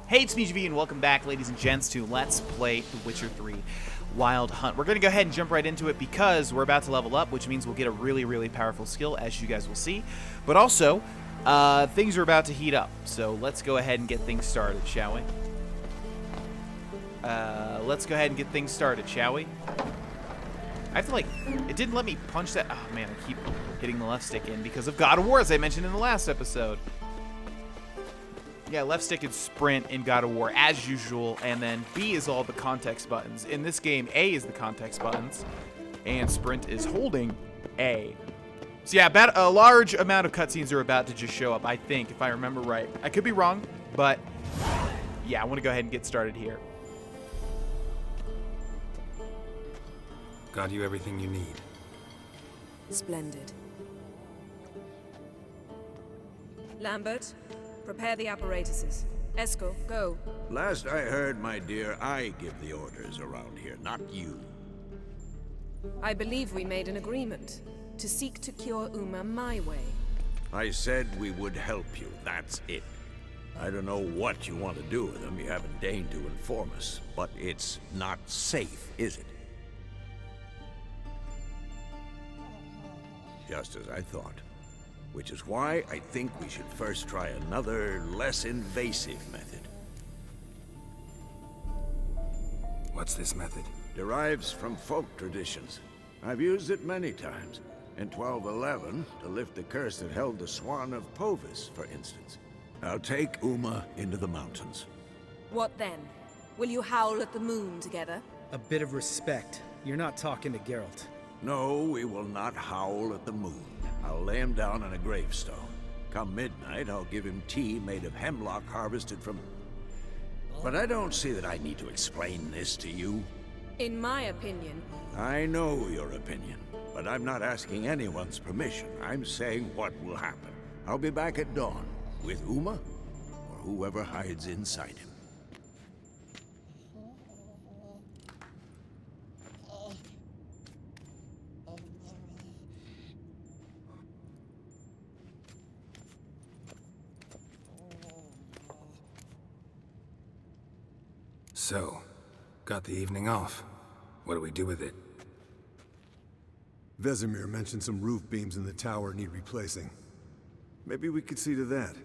Hey, it's me, GV, and welcome back, ladies and gents, to Let's Play The Witcher 3 Wild Hunt. We're going to go ahead and jump right into it because we're about to level up, which means we'll get a really, really powerful skill, as you guys will see. But also, things are about to heat up, so let's go ahead and get things started, shall we? Let's go ahead and get things started, shall we? I have to, like, it didn't let me punch that. Oh, man, I keep hitting the left stick in because of God of War, as I mentioned in the last episode. Yeah, left stick is sprint in God of War, as usual, and then B is all the context buttons. In this game, A is the context buttons, and sprint is holding A. So yeah, about a large amount of cutscenes are about to just show up, I think, if I remember right. I could be wrong, but yeah, I want to go ahead and get started here. Got you everything you need. Splendid. Lambert, prepare the apparatuses. Esco, go. Last I heard, my dear, I give the orders around here, not you. I believe we made an agreement to seek to cure Uma my way. I said we would help you, that's it. I don't know what you want to do with them, you haven't deigned to inform us, but it's not safe, is it? Just as I thought. Which is why I think we should first try another, less invasive method. What's this method? Derives from folk traditions. I've used it many times. In 1211, to lift the curse that held the Swan of Povis, for instance. I'll take Uma into the mountains. What then? Will you howl at the moon together? A bit of respect. You're not talking to Geralt. No, we will not howl at the moon. I'll lay him down on a gravestone. Come midnight, I'll give him tea made of hemlock harvested from... But I don't see that I need to explain this to you. In my opinion... I know your opinion, but I'm not asking anyone's permission. I'm saying what will happen. I'll be back at dawn, with Uma, or whoever hides inside him. So, got the evening off. What do we do with it? Vesemir mentioned some roof beams in the tower need replacing. Maybe we could see to that.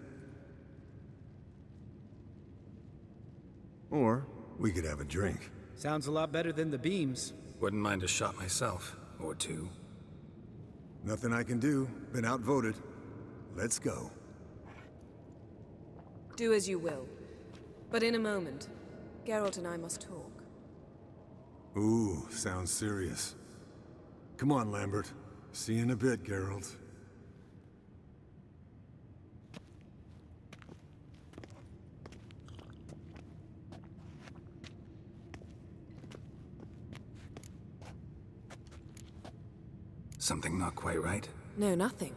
Or we could have a drink. Sounds a lot better than the beams. Wouldn't mind a shot myself, or two. Nothing I can do. Been outvoted. Let's go. Do as you will. But in a moment, Geralt and I must talk. Ooh, sounds serious. Come on, Lambert. See you in a bit, Geralt. Something not quite right? No, nothing.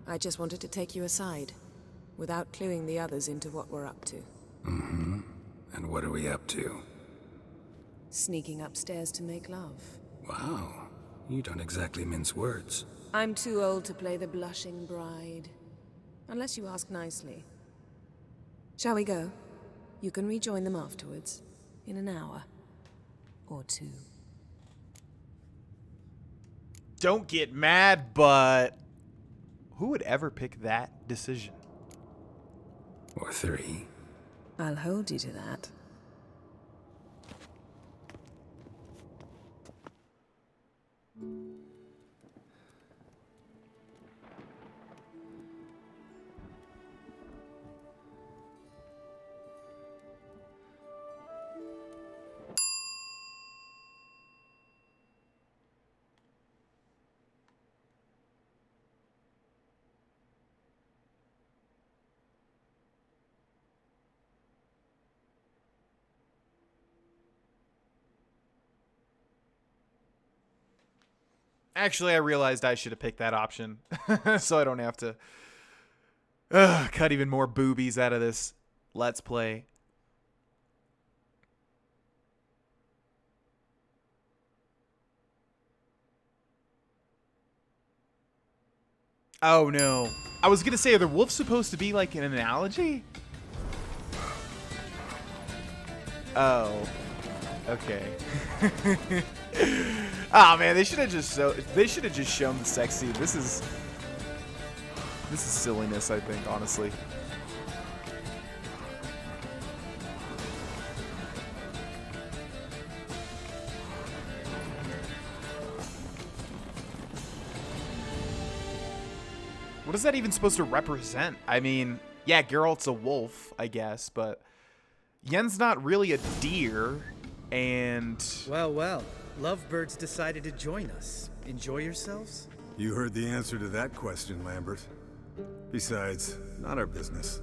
I just wanted to take you aside, without cluing the others into what we're up to. Mm-hmm. And what are we up to? Sneaking upstairs to make love. Wow. You don't exactly mince words. I'm too old to play the blushing bride. Unless you ask nicely. Shall we go? You can rejoin them afterwards. In an hour. Or two. Don't get mad, but who would ever pick that decision? Or three. I'll hold you to that. Actually, I realized I should have picked that option, so I don't have to cut even more boobies out of this Let's Play. Oh no. I was gonna say, are the wolves supposed to be like an analogy? Oh. Okay. Ah, man, they should have just shown the sex scene. This is silliness, I think, honestly. What is that even supposed to represent? I mean, yeah, Geralt's a wolf, I guess, but Yen's not really a deer, and... Well, lovebirds decided to join us. Enjoy yourselves? You heard the answer to that question, Lambert. Besides, not our business.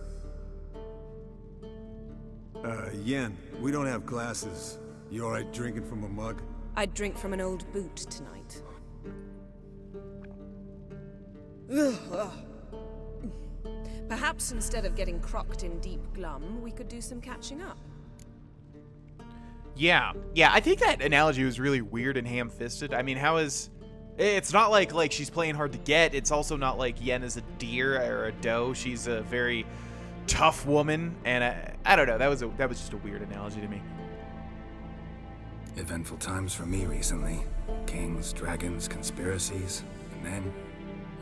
Yen, we don't have glasses. You alright drinking from a mug? I'd drink from an old boot tonight. Perhaps instead of getting crocked in deep glum, we could do some catching up. Yeah, I think that analogy was really weird and ham-fisted. I mean, how is... It's not like she's playing hard to get. It's also not like Yen is a deer or a doe. She's a very tough woman, and I don't know. That was just a weird analogy to me. Eventful times for me recently. Kings, dragons, conspiracies, and then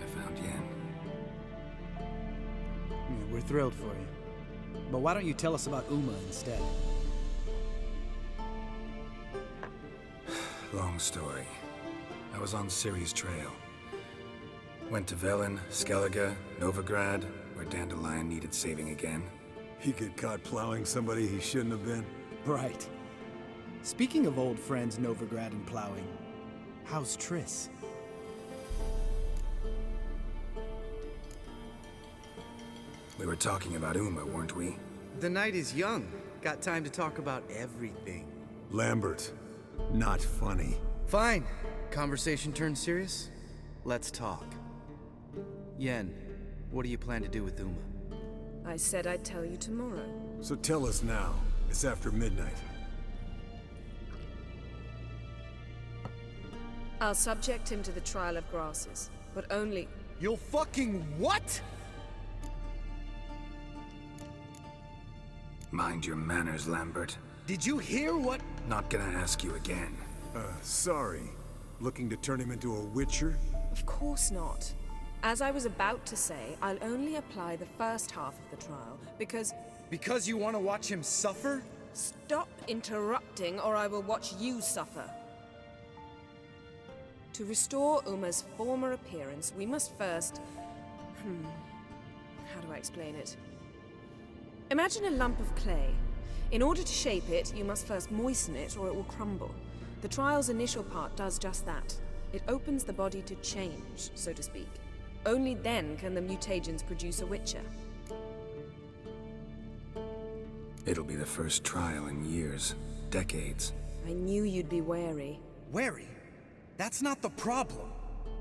I found Yen. Yeah, we're thrilled for you. But why don't you tell us about Uma instead? Long story. I was on Ciri's trail. Went to Velen, Skellige, Novigrad, where Dandelion needed saving again. He get caught plowing somebody he shouldn't have been. Right. Speaking of old friends Novigrad and plowing, how's Triss? We were talking about Uma, weren't we? The night is young. Got time to talk about everything. Lambert, not funny. Fine. Conversation turned serious? Let's talk. Yen, what do you plan to do with Uma? I said I'd tell you tomorrow. So tell us now. It's after midnight. I'll subject him to the trial of grasses, but only... You'll fucking what? Mind your manners, Lambert. Did you hear what? Not gonna ask you again. Sorry. Looking to turn him into a witcher? Of course not. As I was about to say, I'll only apply the first half of the trial, because... Because you want to watch him suffer? Stop interrupting, or I will watch you suffer. To restore Uma's former appearance, we must first... How do I explain it? Imagine a lump of clay. In order to shape it, you must first moisten it, or it will crumble. The trial's initial part does just that. It opens the body to change, so to speak. Only then can the mutagens produce a witcher. It'll be the first trial in years, decades. I knew you'd be wary. Wary? That's not the problem.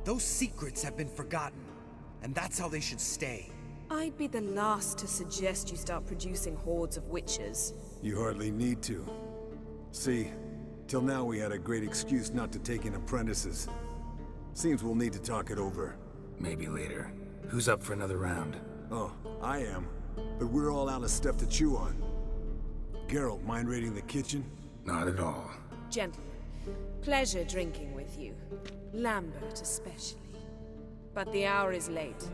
Those secrets have been forgotten, and that's how they should stay. I'd be the last to suggest you start producing hordes of witches. You hardly need to. See, till now we had a great excuse not to take in apprentices. Seems we'll need to talk it over. Maybe later. Who's up for another round? Oh, I am. But we're all out of stuff to chew on. Geralt, mind raiding the kitchen? Not at all. Gentlemen, pleasure drinking with you. Lambert especially. But the hour is late.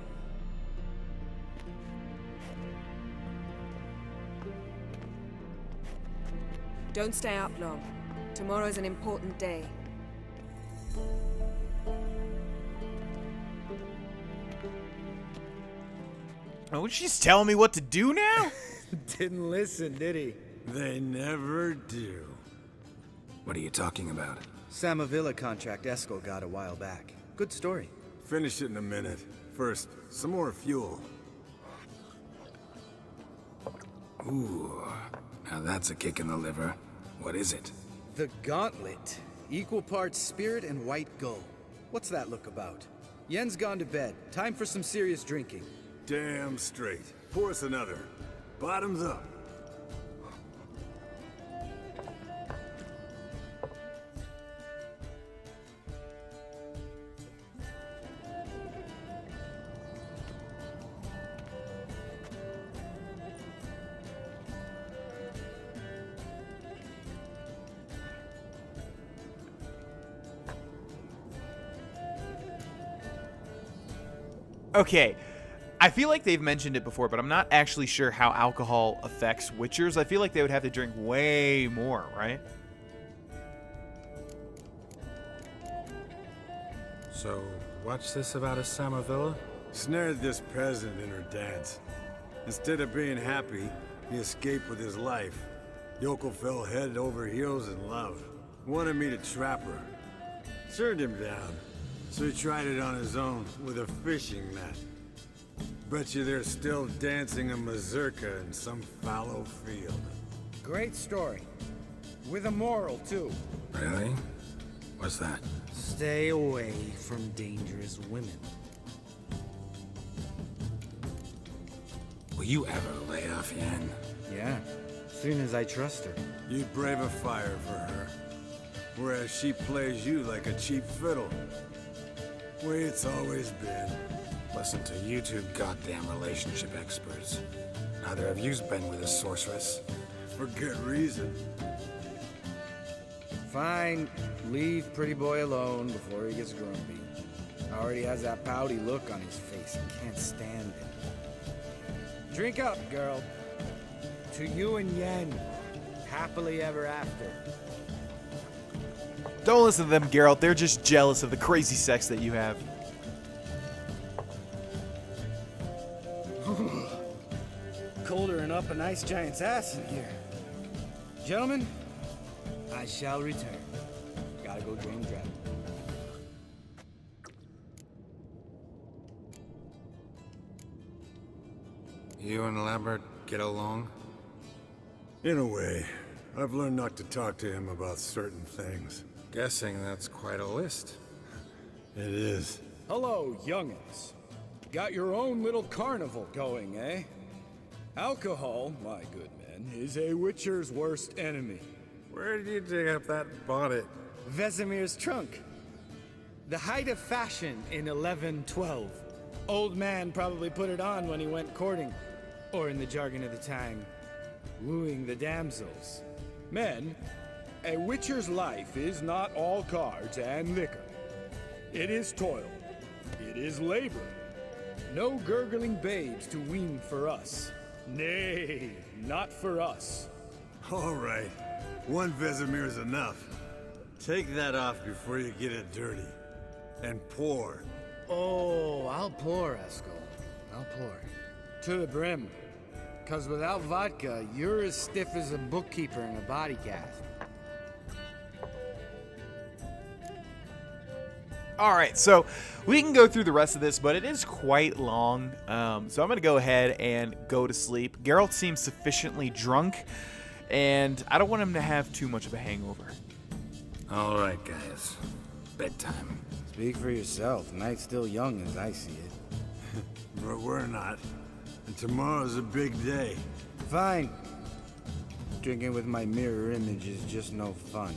Don't stay up long. Tomorrow's an important day. Oh, she's telling me what to do now? Didn't listen, did he? They never do. What are you talking about? Samavilla contract Eskel got a while back. Good story. Finish it in a minute. First, some more fuel. Ooh, now that's a kick in the liver. What is it? The Gauntlet. Equal parts spirit and white gold. What's that look about? Yen's gone to bed. Time for some serious drinking. Damn straight. Pour us another. Bottoms up. Okay, I feel like they've mentioned it before, but I'm not actually sure how alcohol affects Witchers. I feel like they would have to drink way more, right? So, what's this about a Samavilla? Snared this peasant in her dance. Instead of being happy, he escaped with his life. Yoko fell head over heels in love. Wanted me to trap her. Turned him down. So he tried it on his own with a fishing net. Bet you they're still dancing a mazurka in some fallow field. Great story. With a moral, too. Really? What's that? Stay away from dangerous women. Will you ever lay off Yen? Yeah, soon as I trust her. You'd brave a fire for her. Whereas she plays you like a cheap fiddle. Way it's always been. Listen to you two goddamn relationship experts. Neither of you's been with a sorceress. For good reason. Fine, leave pretty boy alone before he gets grumpy. Already has that pouty look on his face. I can't stand it. Drink up, girl. To you and Yen. Happily ever after. Don't listen to them, Geralt. They're just jealous of the crazy sex that you have. Colder and up an ice giant's ass in here. Gentlemen, I shall return. Gotta go drain the dragon. You and Lambert get along? In a way. I've learned not to talk to him about certain things. Guessing that's quite a list. It is. Hello, youngins. Got your own little carnival going, eh? Alcohol, my good men, is a witcher's worst enemy. Where did you dig up that bonnet? Vesemir's trunk. The height of fashion in 1112. Old man probably put it on when he went courting. Or in the jargon of the time, wooing the damsels. Men, a witcher's life is not all cards and liquor. It is toil. It is labor. No gurgling babes to wean for us. Nay, not for us. All right. One Vesemir is enough. Take that off before you get it dirty. And pour. Oh, I'll pour, Eskel. I'll pour. To the brim. 'Cause without vodka, you're as stiff as a bookkeeper in a body cast. All right, so we can go through the rest of this, but it is quite long. So I'm going to go ahead and go to sleep. Geralt seems sufficiently drunk, and I don't want him to have too much of a hangover. All right, guys. Bedtime. Speak for yourself. Night's still young as I see it. But we're not. And tomorrow's a big day. Fine. Drinking with my mirror image is just no fun.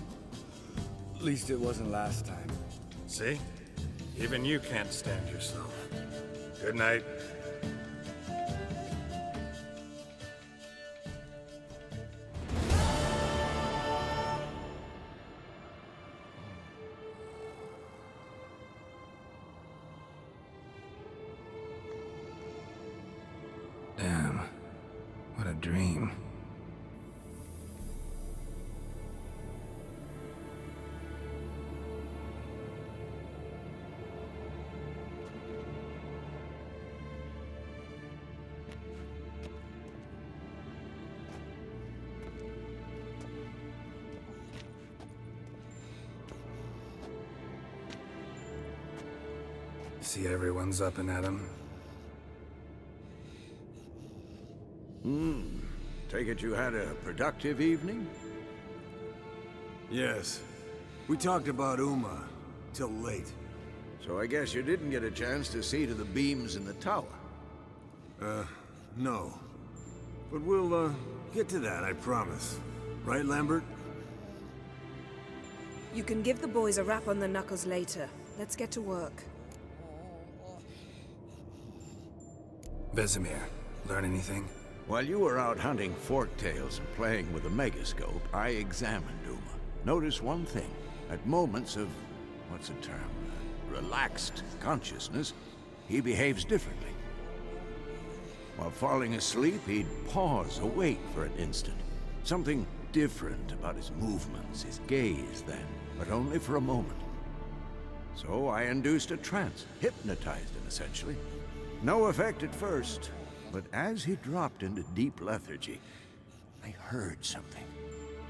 At least it wasn't last time. See? Even you can't stand yourself. Good night. Damn. What a dream. See everyone's up and at 'em. Take it you had a productive evening? Yes. We talked about Uma till late. So I guess you didn't get a chance to see to the beams in the tower. No. But we'll, get to that, I promise. Right, Lambert? You can give the boys a rap on the knuckles later. Let's get to work. Vesemir, learn anything? While you were out hunting forktails and playing with a megascope, I examined Uma. Notice one thing. At moments of, what's the term? Relaxed consciousness, he behaves differently. While falling asleep, he'd pause, await for an instant. Something different about his movements, his gaze then, but only for a moment. So I induced a trance, hypnotized him essentially. No effect at first, but as he dropped into deep lethargy, I heard something.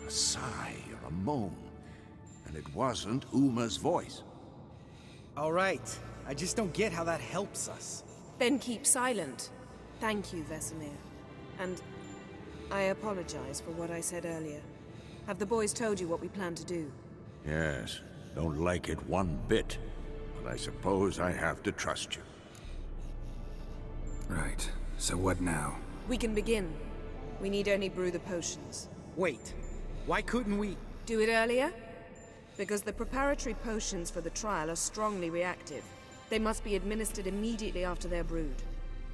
A sigh or a moan. And it wasn't Uma's voice. All right. I just don't get how that helps us. Then keep silent. Thank you, Vesemir. And I apologize for what I said earlier. Have the boys told you what we plan to do? Yes, don't like it one bit. But I suppose I have to trust you. Right. So what now? We can begin. We need only brew the potions. Wait. Why couldn't we... Do it earlier? Because the preparatory potions for the trial are strongly reactive. They must be administered immediately after they're brewed.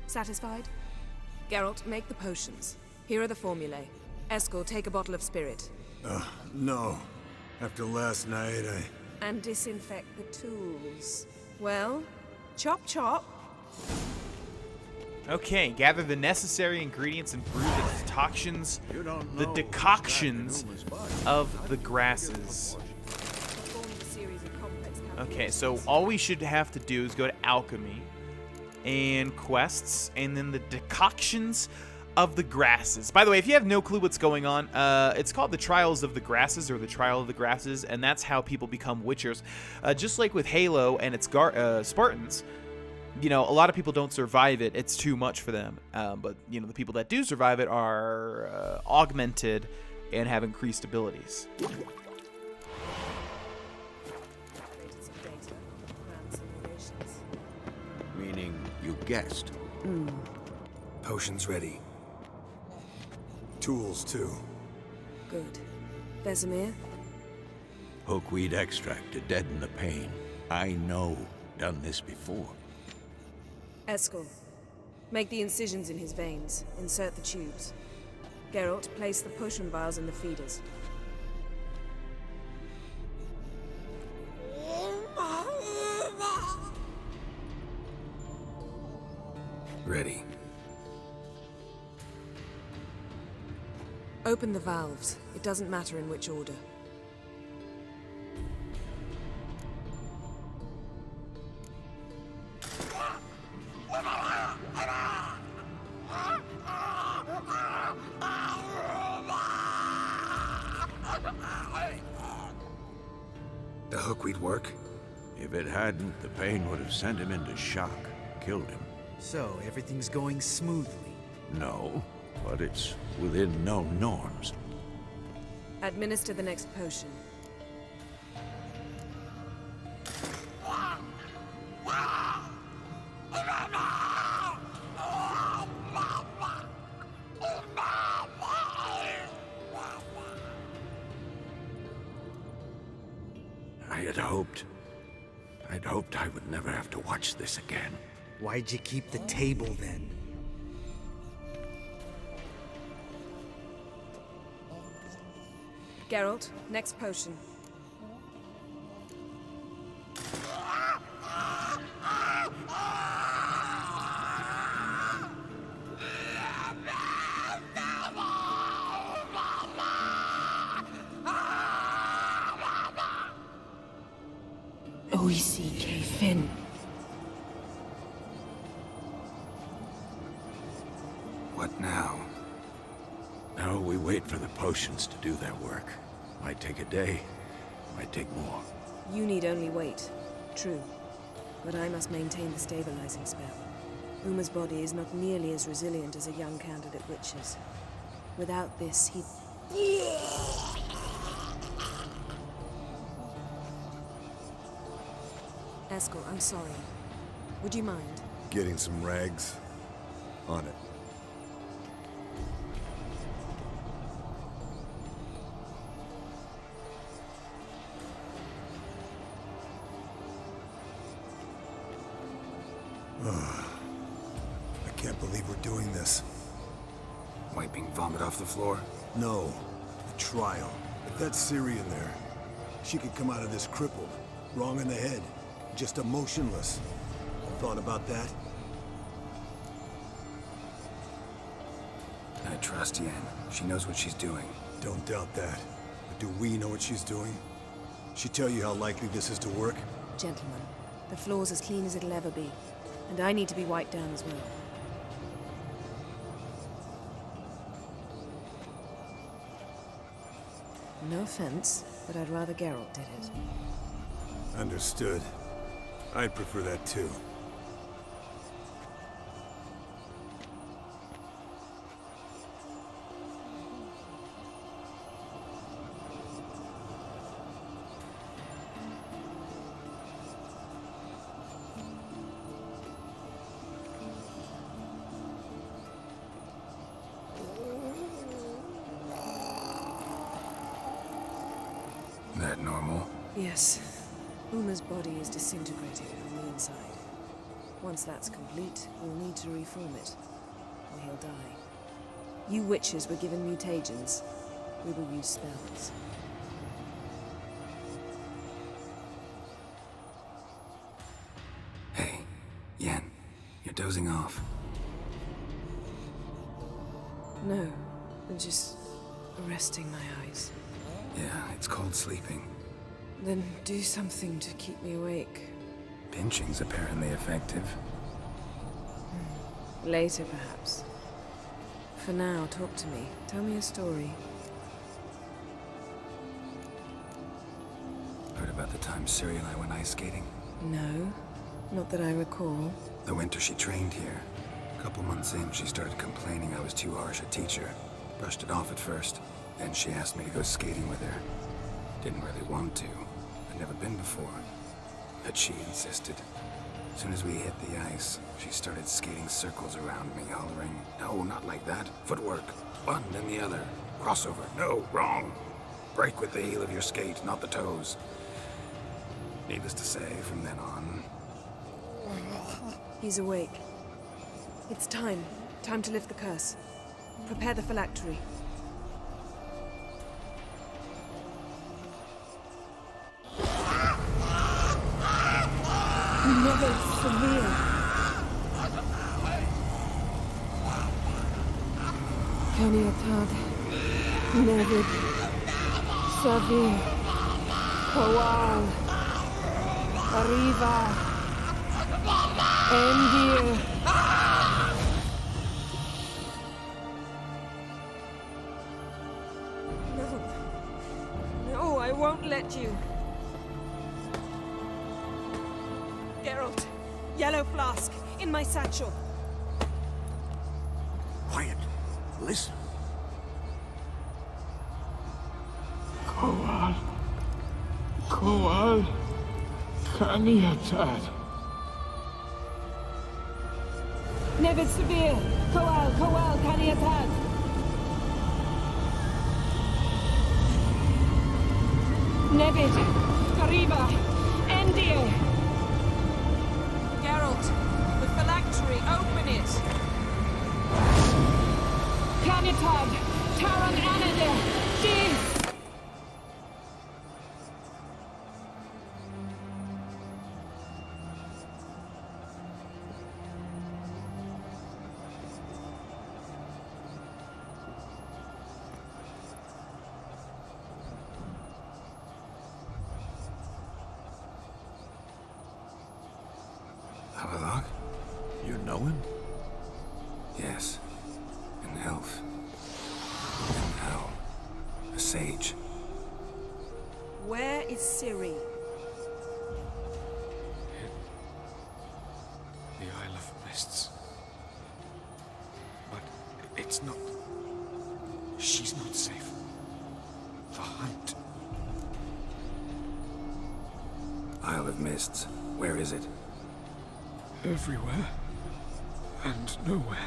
Satisfied? Geralt, make the potions. Here are the formulae. Eskel, take a bottle of spirit. No. After last night, And disinfect the tools. Well, chop chop. Okay, gather the necessary ingredients and brew the decoctions, You don't the know decoctions what's back in Uma's body. of the grasses. Formed a series of complex Okay, so calculations. all we should have to do is go to alchemy and quests, and then the decoctions of the grasses. By the way, if you have no clue what's going on, it's called the Trials of the Grasses, or the Trial of the Grasses, and that's how people become witchers. Just like with Halo and its Spartans, you know, a lot of people don't survive it. It's too much for them. But, you know, the people that do survive it are augmented and have increased abilities. Created some data, ran simulations. Meaning you guessed. Potions ready. tools too. Good. Vesemir? Hookweed extract to deaden the pain. I know. Done this before. Eskel, make the incisions in his veins. Insert the tubes. Geralt, place the potion vials in the feeders. Ready. Open the valves. It doesn't matter in which order. The hookweed work? If it hadn't, the pain would have sent him into shock, killed him. So, everything's going smoothly. No, but it's within known norms. Administer the next potion. I'd hoped I would never have to watch this again. Why'd you keep the table then? Geralt, next potion. O-E-C-K, Finn. What now? Now we wait for the potions to do their work. Might take a day, might take more. You need only wait. True. But I must maintain the stabilizing spell. Uma's body is not nearly as resilient as a young candidate witch's. Without this, he'd... Eskel, I'm sorry. Would you mind? Getting some rags? On it. I can't believe we're doing this. Wiping vomit off the floor? No, the trial. If that's Syrian there, she could come out of this crippled, wrong in the head, just emotionless. Thought about that? trust Yen. She knows what she's doing. Don't doubt that. But do we know what she's doing? She tell you how likely this is to work? Gentlemen, the floor's as clean as it'll ever be. And I need to be wiped down as well. No offense, but I'd rather Geralt did it. Understood. I'd prefer that too. That normal? Yes. Uma's body is disintegrated on the inside. Once that's complete, we'll need to reform it, or he'll die. You witches were given mutagens. We will use spells. Hey, Yen, you're dozing off. No, I'm just resting my eyes. Yeah, it's called sleeping. Then do something to keep me awake. Pinching's apparently effective. Later, perhaps. For now, talk to me. Tell me a story. Heard about the time Ciri and I went ice skating? No, not that I recall. The winter she trained here. A couple months in, she started complaining I was too harsh a teacher. Brushed it off at first. Then she asked me to go skating with her. Didn't really want to. I'd never been before. But she insisted. As soon as we hit the ice, she started skating circles around me, hollering, "No, not like that. Footwork. One, then the other. Crossover. No, wrong. Break with the heel of your skate, not the toes." Needless to say, from then on... He's awake. It's time. Time to lift the curse. Prepare the phylactery. Never severe. Caniatad. Nevid. Savir. Kowal. Arriva. Endir. No. No, I won't let you. Geralt, yellow flask, in my satchel. Quiet. Listen. Kowal. Kowal. Kaniatad. Nevid Severe. Kowal, Kaniatad. Nevid. Gariba. Endir. Geralt, the phylactery, open it. Canitad, Taran Anadir, Dis. Havelock? You know him? Yes. An elf. And now, a sage. Where is Ciri? The Isle of Mists. But it's not... She's not safe. The hunt. Isle of Mists. Where is it? Everywhere. And nowhere.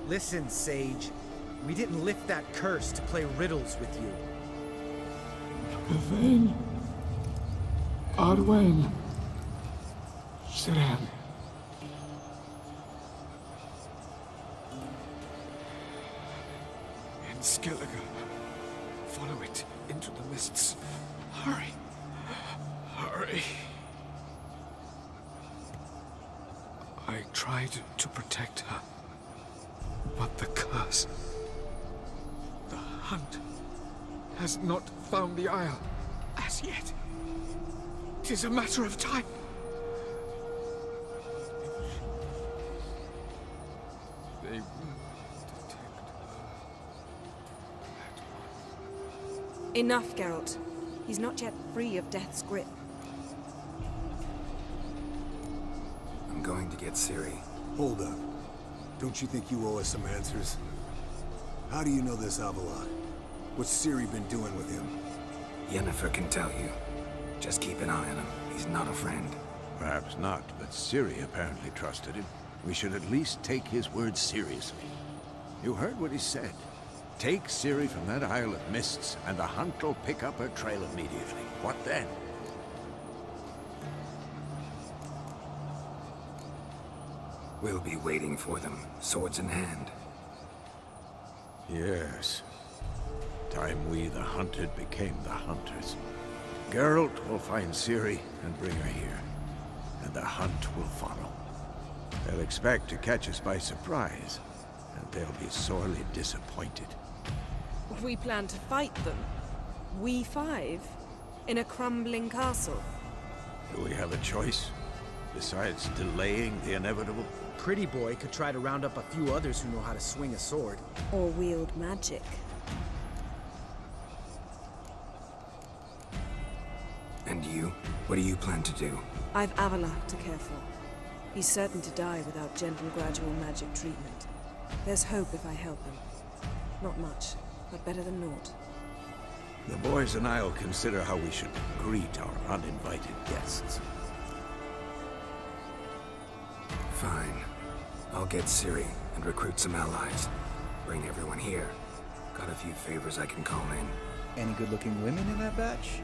Listen, Sage. We didn't lift that curse to play riddles with you. Yvain. Arwen. Siran. In Skellige. Follow it into the mists. Hurry. Hurry. I tried to protect her, but the curse hunt has not found the Isle as yet. 'Tis a matter of time. They will detect her. Enough, Geralt. He's not yet free of death's grip. I'm going to get Ciri. Hold up. Don't you think you owe us some answers? How do you know this Avallac'h? What's Ciri been doing with him? Yennefer can tell you. Just keep an eye on him. He's not a friend. Perhaps not, but Ciri apparently trusted him. We should at least take his words seriously. You heard what he said. Take Ciri from that Isle of Mists, and the hunt will pick up her trail immediately. What then? We'll be waiting for them, swords in hand. Yes. Time we, the hunted, became the hunters. Geralt will find Ciri and bring her here, and the hunt will follow. They'll expect to catch us by surprise, and they'll be sorely disappointed. We plan to fight them. We five? In a crumbling castle? Do we have a choice, besides delaying the inevitable? Pretty boy could try to round up a few others who know how to swing a sword. Or wield magic? And you? What do you plan to do? I've Avallac'h to care for. He's certain to die without gentle, gradual magic treatment. There's hope if I help him. Not much, but better than naught. The boys and I'll consider how we should greet our uninvited guests. Fine. I'll get Ciri and recruit some allies. Bring everyone here. Got a few favors I can call in. Any good-looking women in that batch?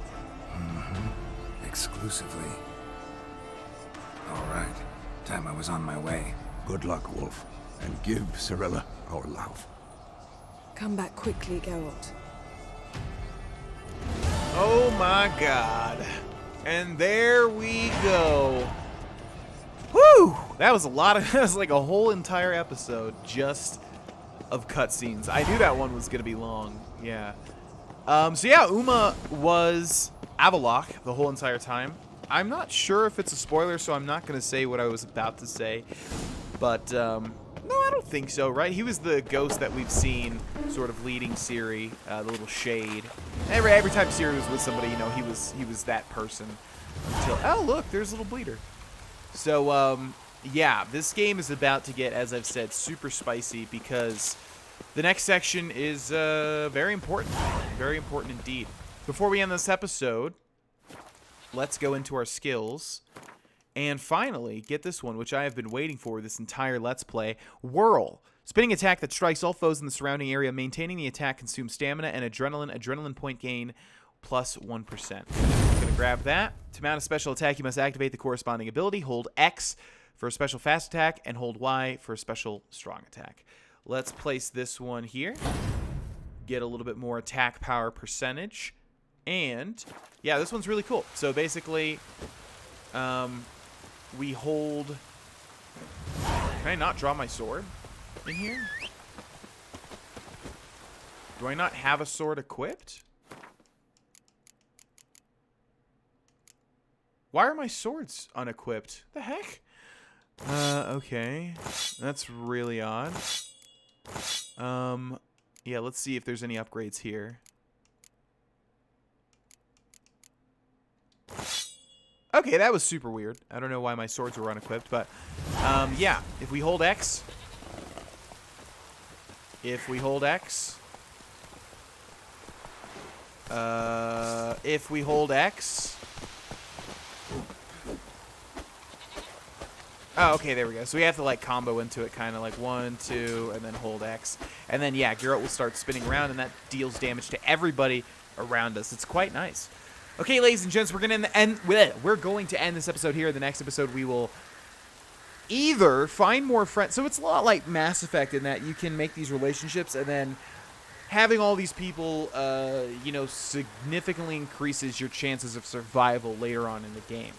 Mm-hmm. Exclusively. All right. Time I was on my way. Good luck, Wolf, and give Cirilla our love. Come back quickly, Geralt. Oh my god. And there we go. Whew! That was a lot of, that was like a whole entire episode just of cutscenes. I knew that one was going to be long. Yeah. So yeah, Uma was Avallac'h the whole entire time. I'm not sure if it's a spoiler, so I'm not going to say what I was about to say. But, no, I don't think so, right? He was the ghost that we've seen sort of leading Ciri, the little shade. Every time Ciri was with somebody, you know, he was that person. Until, oh, look, there's a little bleeder. So, yeah, this game is about to get, as I've said, super spicy because the next section is very important. Very important indeed. Before we end this episode, let's go into our skills and finally get this one, which I have been waiting for this entire Let's Play. Whirl. Spinning attack that strikes all foes in the surrounding area. Maintaining the attack consumes stamina and adrenaline. Adrenaline point gain plus 1%. I'm going to grab that. To mount a special attack, you must activate the corresponding ability. Hold X for a special fast attack and hold Y for a special strong attack. Let's place this one here. Get a little bit more attack power percentage. And, yeah, this one's really cool. So, basically, we hold... Can I not draw my sword in here? Do I not have a sword equipped? Why are my swords unequipped? The heck? Okay. That's really odd. Yeah, let's see if there's any upgrades here. Okay, that was super weird. I don't know why my swords were unequipped, but yeah, if we hold X, if we hold X, if we hold X. Oh, okay, there we go. So we have to like combo into it, kind of like 1, 2, and then hold X. And then, yeah, Geralt will start spinning around, and that deals damage to everybody around us. It's quite nice. Okay, ladies and gents, we're going to end this episode here. The next episode, we will either find more friends. So it's a lot like Mass Effect in that you can make these relationships, and then having all these people, you know, significantly increases your chances of survival later on in the game.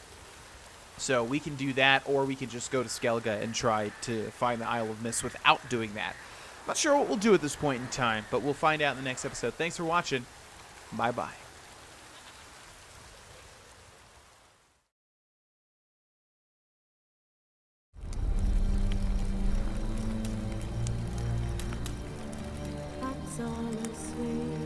So we can do that, or we can just go to Skellige and try to find the Isle of Mist without doing that. Not sure what we'll do at this point in time, but we'll find out in the next episode. Thanks for watching. Bye-bye. That's all the sweet.